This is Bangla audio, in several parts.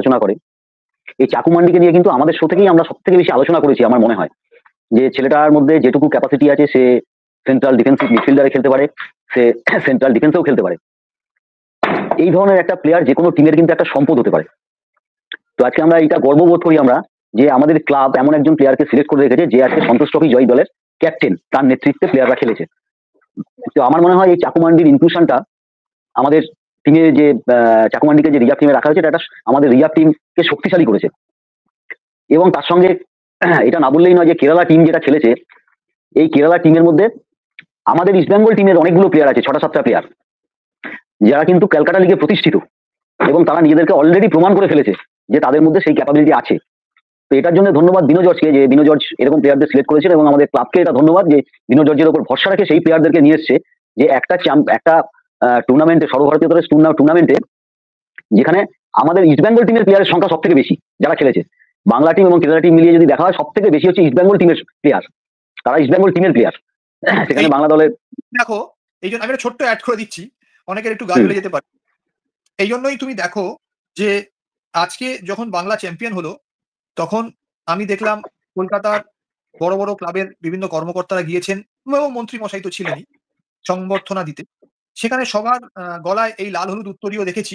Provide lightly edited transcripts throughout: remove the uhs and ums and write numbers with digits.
আলোচনা করে। এই চাকু মান্ডিকে নিয়ে কিন্তু আমাদের শো থেকেই আমরা সবথেকে বেশি আলোচনা করেছি আমার মনে হয়। যে ছেলেটার মধ্যে যেটুকু ক্যাপাসিটি আছে সে সেন্ট্রাল ডিফেন্সিভ মিডফিল্ডারে খেলতে পারে, সে সেন্ট্রাল ডিফেন্সেও খেলতে পারে। এই ধরনের একটা প্লেয়ার যেকোনো টিমের কিন্তু একটা সম্পদ হতে পারে। তো আজকে আমরা এটা গর্ববোধ করি আমরা যে আমাদের ক্লাব এমন একজন প্লেয়ারকে সিলেক্ট করে রেখেছে যে আজকে সন্তোষ ট্রফি জয়ী দলের ক্যাপ্টেন, তার নেতৃত্বে প্লেয়াররা খেলেছে। তো আমার মনে হয় এই চাকু মান্ডির ইনক্লুশনটা আমাদের টিমে যে চাকু মান্ডিকে যে রিজার্ভ টিমে রাখা হয়েছে এটা আমাদের রিজার্ভ টিমকে শক্তিশালী করেছে। এবং তার সঙ্গে এটা না বললেই নয় যে কেরালা টিম যেটা খেলেছে, এই কেরালা টিমের মধ্যে আমাদের ইস্টবেঙ্গল টিমের অনেকগুলো প্লেয়ার আছে, 6টা-7টা প্লেয়ার যারা কিন্তু ক্যালকাটা লিগে প্রতিষ্ঠিত এবং তারা নিজেদেরকে অলরেডি প্রমাণ করে ফেলেছে যে তাদের মধ্যে সেই ক্যাপাবিলিটি আছে। তো এটার জন্য ধন্যবাদ বিনো জর্জকে, যে বিনো জর্জ এরকম প্লেয়ারদের সিলেক্ট করেছেন, এবং আমাদের ক্লাবকে এটা ধন্যবাদ যে বিনো জর্জের উপর ভরসা রেখে সেই প্লেয়ারদেরকে নিয়ে এসছে যে একটা টুর্নামেন্টে, সর্বভারতীয় টুর্নামেন্টে যেখানে আমাদের ইস্টবেঙ্গল টিমের প্লেয়ারের সংখ্যা সব থেকে বেশি যারা খেলেছে। বাংলা টিম এবং কেরালা টিম মিলিয়ে যদি দেখা হয় সব থেকে বেশি হচ্ছে ইস্টবেঙ্গল টিমের প্লেয়ার, তারা ইস্টবেঙ্গল টিমের প্লেয়ার। সেখানে বাংলা দলের দেখো, এই জন্য আমি একটা ছোট্ট অ্যাড করে দিচ্ছি, অনেকের একটু গা জ্বলে যেতে পারে। এই জন্যই তুমি দেখো যে আজকে যখন বাংলা চ্যাম্পিয়ন হলো তখন আমি দেখলাম কলকাতার বড় বড় ক্লাবের বিভিন্ন কর্মকর্তারা গিয়েছেন এবং মন্ত্রী মশাই তো ছিলেনই সংবর্ধনা দিতে। সেখানে সবার গলায় এই লাল হলুদ উত্তরীয় দেখেছি,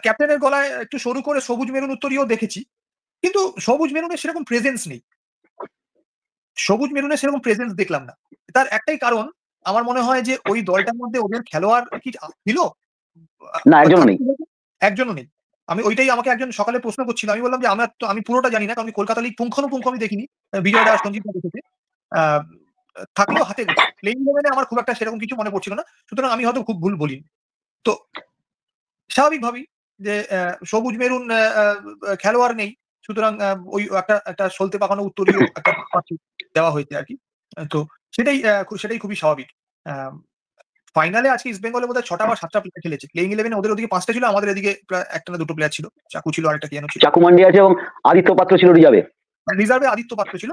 ক্যাপ্টেনের গলায় একটু সরু করে সবুজ মেরুন উত্তরীয় দেখেছি, কিন্তু সবুজ মেরুনের সেরকম প্রেজেন্স নেই, সবুজ মেরুনের সেরকম প্রেজেন্স দেখলাম না। তার একটাই কারণ আমার মনে হয় যে ওই দলটার মধ্যে ওদের খেলোয়াড় কি ছিল না, একজনও নেই। আমি ওইটাই, আমাকে একজন সকালে প্রশ্ন করছিল, আমি বললাম যে আমি পুরোটা জানি না, কারণ কলকাতা লিগ পুঙ্খানুপুঙ্খ আমি দেখিনি, বিজয় দাস সঞ্জিত দেখেছে, থাকলেও হাতে গোনা, প্লেইং ইলেভেনে আমার খুব একটা সেরকম কিছু মনে পড়ছিল না, সুতরাং আমি হয়তো খুব ভুল বলি। তো স্বাভাবিকভাবেই যে সবুজ মেরুন খেলোয়াড় নেই, সুতরাং ওই একটা সলতে পাকানো উত্তরীয় একটা দেওয়া হয়েছে আর কি। তো সেটাই খুবই স্বাভাবিক। ফাইনালে আজকে ইস্ট বেঙ্গলের মধ্যে 6টা বা 7টা প্লেয়ার খেলেছে। প্লেইং ইলেভেনে ওদের ওদিকে 5টা ছিল, আমাদের এদিকে প্রায় 1টা না 2টো প্লেয়ার ছিল। চাকু ছিল, আরেকটা কি যেন ছিল। চাকু মান্ডি আছে এবং আদিত্য পাত্র ছিল রিজার্ভে। রিজার্ভে আদিত্য পাত্র ছিল।